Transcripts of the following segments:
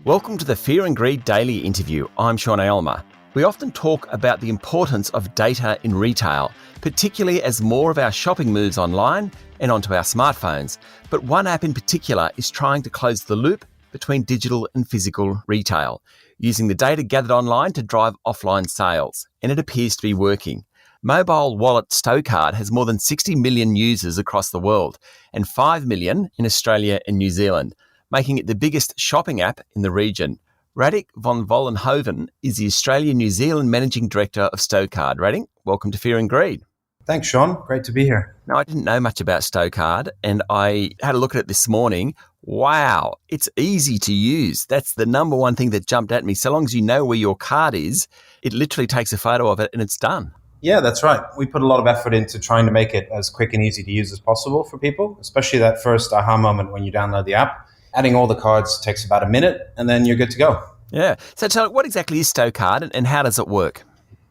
Welcome to the Fear and Greed Daily Interview. I'm Sean Aylmer. We often talk about the importance of data in retail, particularly as more of our shopping moves online and onto our smartphones. But one app in particular is trying to close the loop between digital and physical retail, using the data gathered online to drive offline sales. And it appears to be working. Mobile wallet Stocard has more than 60 million users across the world and 5 million in Australia and New Zealand, making it the biggest shopping app in the region. Radinck van Vollenhoven is the Australia-New Zealand Managing Director of Stocard. Radinck, welcome to Fear and Greed. Thanks, Sean. Great to be here. Now, I didn't know much about Stocard, and I had a look at it this morning. Wow, it's easy to use. That's the number one thing that jumped at me. So long as you know where your card is, it literally takes a photo of it and it's done. Yeah, that's right. We put a lot of effort into trying to make it as quick and easy to use as possible for people, especially that first aha moment when you download the app. Adding all the cards takes about a minute, and then you're good to go. Yeah. So tell me, what exactly is Stocard and how does it work?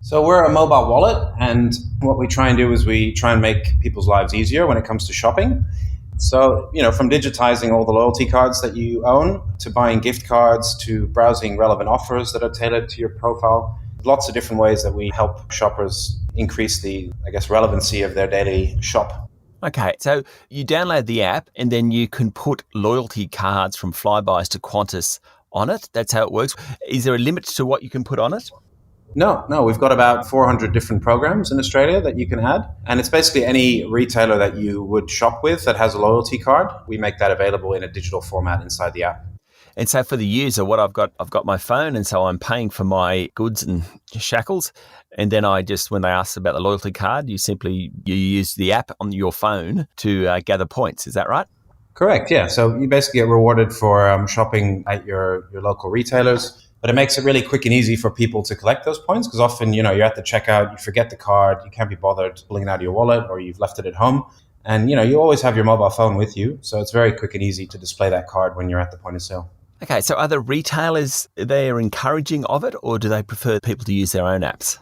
So we're a mobile wallet, and what we try and do is we try and make people's lives easier when it comes to shopping. So, from digitizing all the loyalty cards that you own, to buying gift cards, to browsing relevant offers that are tailored to your profile. Lots of different ways that we help shoppers increase the, relevancy of their daily shop. Okay, so you download the app and then you can put loyalty cards from Flybys to Qantas on it. That's how it works. Is there a limit to what you can put on it? No. We've got about 400 different programs in Australia that you can add. And it's basically any retailer that you would shop with that has a loyalty card. We make that available in a digital format inside the app. And so for the user, what I've got my phone, and so I'm paying for my goods and shackles. And then when they ask about the loyalty card, you use the app on your phone to gather points. Is that right? Correct, yeah. So you basically get rewarded for shopping at your local retailers. But it makes it really quick and easy for people to collect those points because often, you're at the checkout, you forget the card, you can't be bothered pulling it out of your wallet or you've left it at home. And, you always have your mobile phone with you. So it's very quick and easy to display that card when you're at the point of sale. Okay, so are the retailers, they're encouraging of it, or do they prefer people to use their own apps?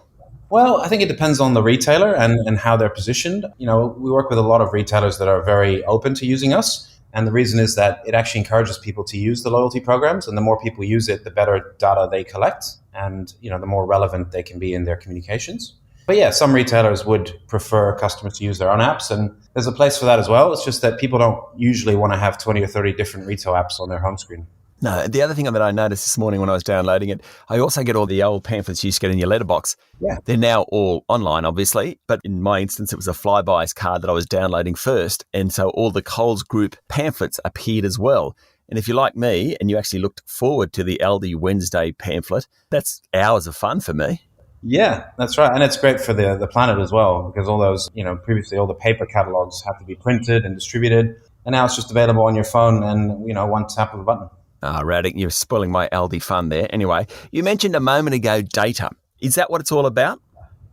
Well, I think it depends on the retailer and how they're positioned. We work with a lot of retailers that are very open to using us. And the reason is that it actually encourages people to use the loyalty programs. And the more people use it, the better data they collect. And, the more relevant they can be in their communications. But yeah, some retailers would prefer customers to use their own apps. And there's a place for that as well. It's just that people don't usually want to have 20 or 30 different retail apps on their home screen. No, the other thing that I noticed this morning when I was downloading it, I also get all the old pamphlets you used to get in your letterbox. Yeah. They're now all online, obviously. But in my instance, it was a Flybys card that I was downloading first. And so all the Coles Group pamphlets appeared as well. And if you're like me and you actually looked forward to the Aldi Wednesday pamphlet, that's hours of fun for me. Yeah, that's right. And it's great for the planet as well, because all those, previously all the paper catalogs have to be printed and distributed. And now it's just available on your phone and, one tap of a button. Radinck, you're spoiling my Aldi fun there. Anyway, you mentioned a moment ago data. Is that what it's all about?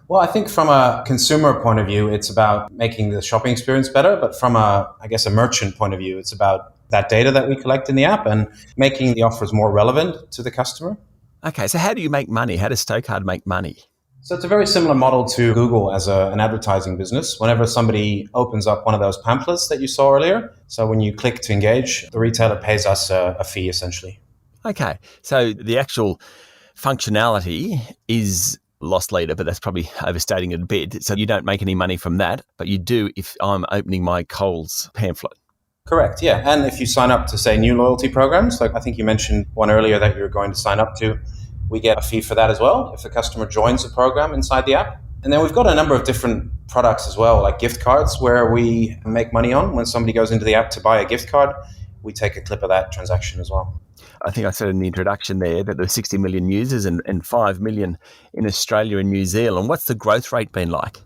Well, I think from a consumer point of view, it's about making the shopping experience better. But from a merchant point of view, it's about that data that we collect in the app and making the offers more relevant to the customer. Okay, so how do you make money? How does Stocard make money? So it's a very similar model to Google as an advertising business. Whenever somebody opens up one of those pamphlets that you saw earlier, so when you click to engage, the retailer pays us a fee essentially. Okay, so the actual functionality is loss leader, but that's probably overstating it a bit. So you don't make any money from that, but you do if I'm opening my Coles pamphlet. Correct, yeah. And if you sign up to, say, new loyalty programs, like I think you mentioned one earlier that you're going to sign up to, we get a fee for that as well if the customer joins the program inside the app. And then we've got a number of different products as well, like gift cards, where we make money on. When somebody goes into the app to buy a gift card, we take a clip of that transaction as well. I think I said in the introduction there that there's 60 million users and 5 million in Australia and New Zealand. What's the growth rate been like?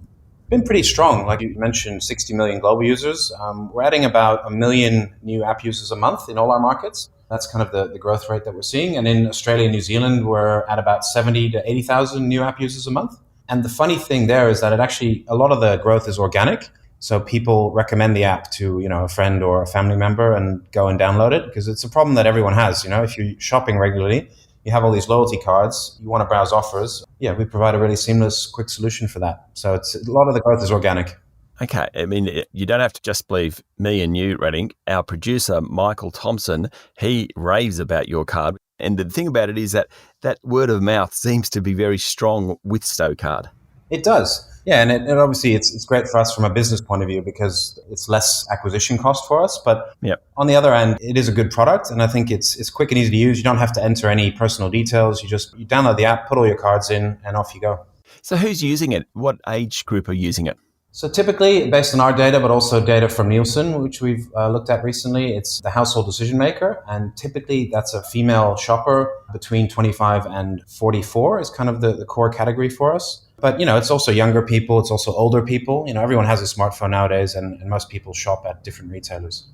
Been pretty strong. Like you mentioned, 60 million global users. We're adding about 1 million new app users a month in all our markets. That's kind of the growth rate that we're seeing. And in Australia and New Zealand, we're at about 70 to 80,000 new app users a month. And the funny thing there is that a lot of the growth is organic. So people recommend the app to, a friend or a family member and go and download it because it's a problem that everyone has. If you're shopping regularly, you have all these loyalty cards, you want to browse offers. Yeah, we provide a really seamless, quick solution for that. So a lot of the growth is organic. Okay, I mean, you don't have to just believe me and you, Radinck. Our producer, Michael Thompson, he raves about your card. And the thing about it is that word of mouth seems to be very strong with Stocard. It does. Yeah, and it obviously it's great for us from a business point of view because it's less acquisition cost for us. But Yep. on the other end, it is a good product, and I think it's quick and easy to use. You don't have to enter any personal details. You download the app, put all your cards in, and off you go. So who's using it? What age group are using it? So typically, based on our data, but also data from Nielsen, which we've looked at recently, it's the household decision maker. And typically, that's a female shopper between 25 and 44 is kind of the core category for us. But, it's also younger people. It's also older people. Everyone has a smartphone nowadays, and most people shop at different retailers.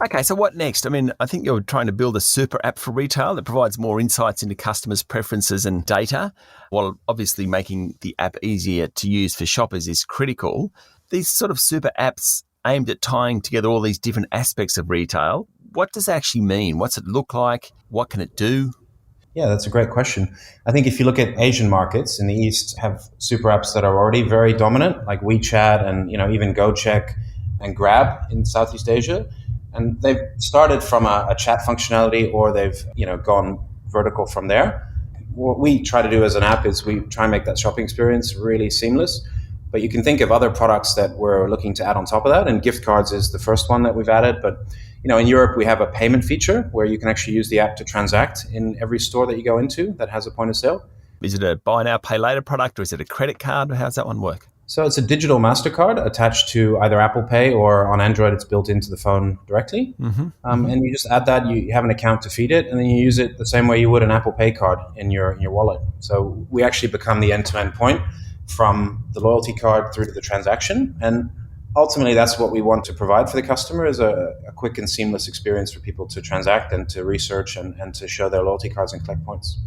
Okay, so what next? I mean, I think you're trying to build a super app for retail that provides more insights into customers' preferences and data, while obviously making the app easier to use for shoppers is critical. These sort of super apps aimed at tying together all these different aspects of retail, what does that actually mean? What's it look like? What can it do? Yeah, that's a great question. I think if you look at Asian markets in the East, have super apps that are already very dominant, like WeChat and even GoCheck and Grab in Southeast Asia. And they've started from a chat functionality, or they've gone vertical from there. What we try to do as an app is we try and make that shopping experience really seamless. But you can think of other products that we're looking to add on top of that, and gift cards is the first one that we've added. But in Europe, we have a payment feature where you can actually use the app to transact in every store that you go into that has a point of sale. Is it a buy now, pay later product, or is it a credit card? How does that one work? So it's a digital MasterCard attached to either Apple Pay, or on Android, it's built into the phone directly. And you just add that, you have an account to feed it, and then you use it the same way you would an Apple Pay card in your wallet. So we actually become the end-to-end point from the loyalty card through to the transaction. And ultimately, that's what we want to provide for the customer, is a quick and seamless experience for people to transact and to research and to show their loyalty cards and collect points.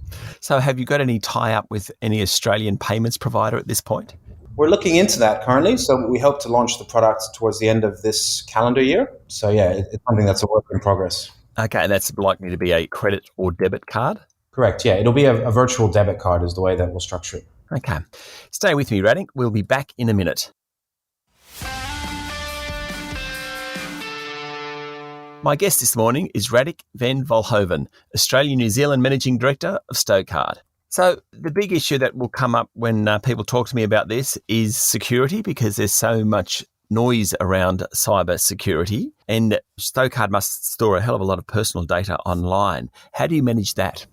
So have you got any tie-up with any Australian payments provider at this point? We're looking into that currently. So we hope to launch the product towards the end of this calendar year. So yeah, it's something that's a work in progress. Okay, and that's likely to be a credit or debit card? Correct, yeah. It'll be a virtual debit card is the way that we'll structure it. Okay. Stay with me, Radinck. We'll be back in a minute. My guest this morning is Radinck van Vollenhoven, Australia-New Zealand Managing Director of Stocard. So the big issue that will come up when people talk to me about this is security, because there's so much noise around cyber security, and Stocard must store a hell of a lot of personal data online. How do you manage that?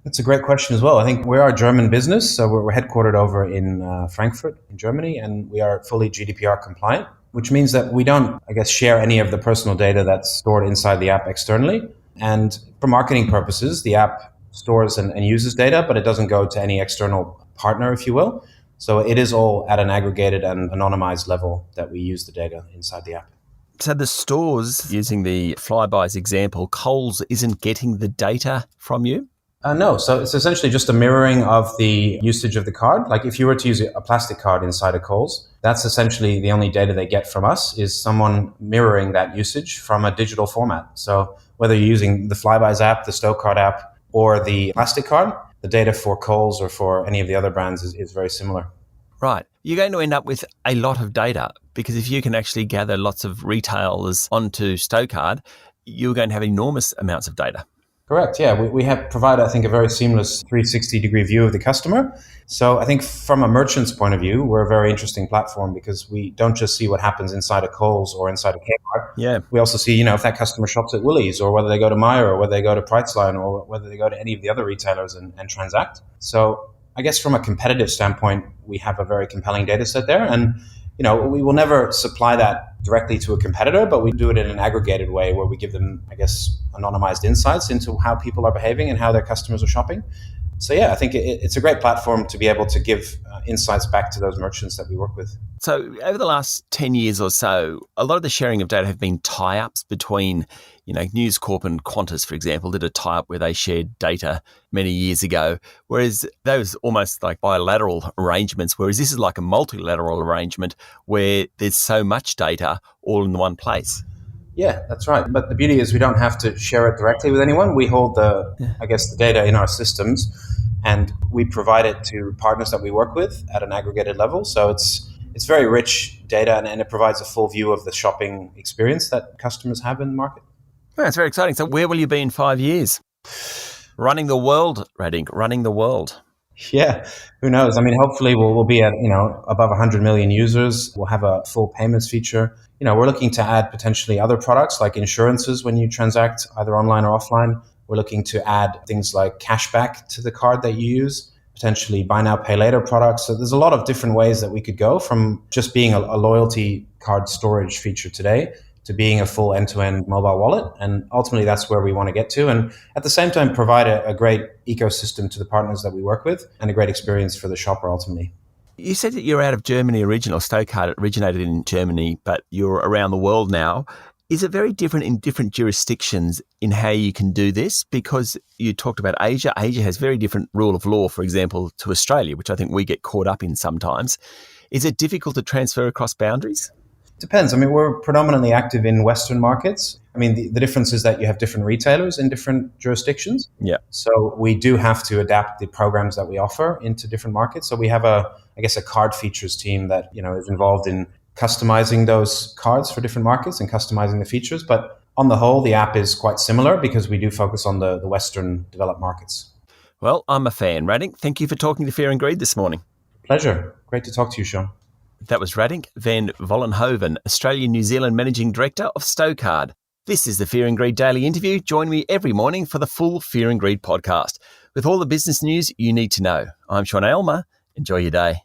That's a great question as well. I think we're a German business, so we're headquartered over in Frankfurt in Germany, and we are fully GDPR compliant, which means that we don't, share any of the personal data that's stored inside the app externally. And for marketing purposes, the app stores and uses data, but it doesn't go to any external partner, if you will. So it is all at an aggregated and anonymized level that we use the data inside the app. So the stores, using the Flybuys example, Coles isn't getting the data from you? No, so it's essentially just a mirroring of the usage of the card. Like if you were to use a plastic card inside a Coles, that's essentially the only data they get from us, is someone mirroring that usage from a digital format. So whether you're using the Flybuys app, the Stocard app, or the plastic card, the data for Coles or for any of the other brands is very similar. Right. You're going to end up with a lot of data, because if you can actually gather lots of retailers onto Stocard, you're going to have enormous amounts of data. Correct. Yeah, we have provided, I think, a very seamless 360-degree view of the customer. So I think from a merchant's point of view, we're a very interesting platform, because we don't just see what happens inside a Coles or inside a Kmart. Yeah. We also see, if that customer shops at Woolies, or whether they go to Myer, or whether they go to Priceline, or whether they go to any of the other retailers and transact. So I guess from a competitive standpoint, we have a very compelling data set there. And we will never supply that directly to a competitor, but we do it in an aggregated way where we give them, anonymized insights into how people are behaving and how their customers are shopping. So yeah, I think it's a great platform to be able to give insights back to those merchants that we work with. So over the last 10 years or so, a lot of the sharing of data have been tie-ups between, News Corp and Qantas, for example, did a tie-up where they shared data many years ago, whereas those almost like bilateral arrangements, whereas this is like a multilateral arrangement where there's so much data all in one place. Yeah, that's right. But the beauty is we don't have to share it directly with anyone. We hold the data in our systems, and we provide it to partners that we work with at an aggregated level. So it's very rich data, and it provides a full view of the shopping experience that customers have in the market. Well, that's very exciting. So where will you be in 5 years? Running the world, Radinck, running the world. Yeah, who knows? I mean, hopefully we'll be at, above 100 million users. We'll have a full payments feature. We're looking to add potentially other products like insurances when you transact either online or offline. We're looking to add things like cashback to the card that you use, potentially buy now, pay later products. So there's a lot of different ways that we could go from just being a loyalty card storage feature today to being a full end-to-end mobile wallet. And ultimately, that's where we want to get to. And at the same time, provide a great ecosystem to the partners that we work with and a great experience for the shopper ultimately. You said that you're out of Germany original. Stocard originated in Germany, but you're around the world now. Is it very different in different jurisdictions in how you can do this? Because you talked about Asia. Asia has very different rule of law, for example, to Australia, which I think we get caught up in sometimes. Is it difficult to transfer across boundaries? Depends. I mean, we're predominantly active in Western markets. I mean, the difference is that you have different retailers in different jurisdictions. Yeah. So we do have to adapt the programs that we offer into different markets. So we have a card features team that, is involved in customizing those cards for different markets and customizing the features. But on the whole, the app is quite similar because we do focus on the Western developed markets. Well, I'm a fan. Radinck, thank you for talking to Fear and Greed this morning. Pleasure. Great to talk to you, Sean. That was Radinck van Vollenhoven, Australia-New Zealand Managing Director of Stocard. This is the Fear and Greed Daily Interview. Join me every morning for the full Fear and Greed podcast with all the business news you need to know. I'm Sean Aylmer. Enjoy your day.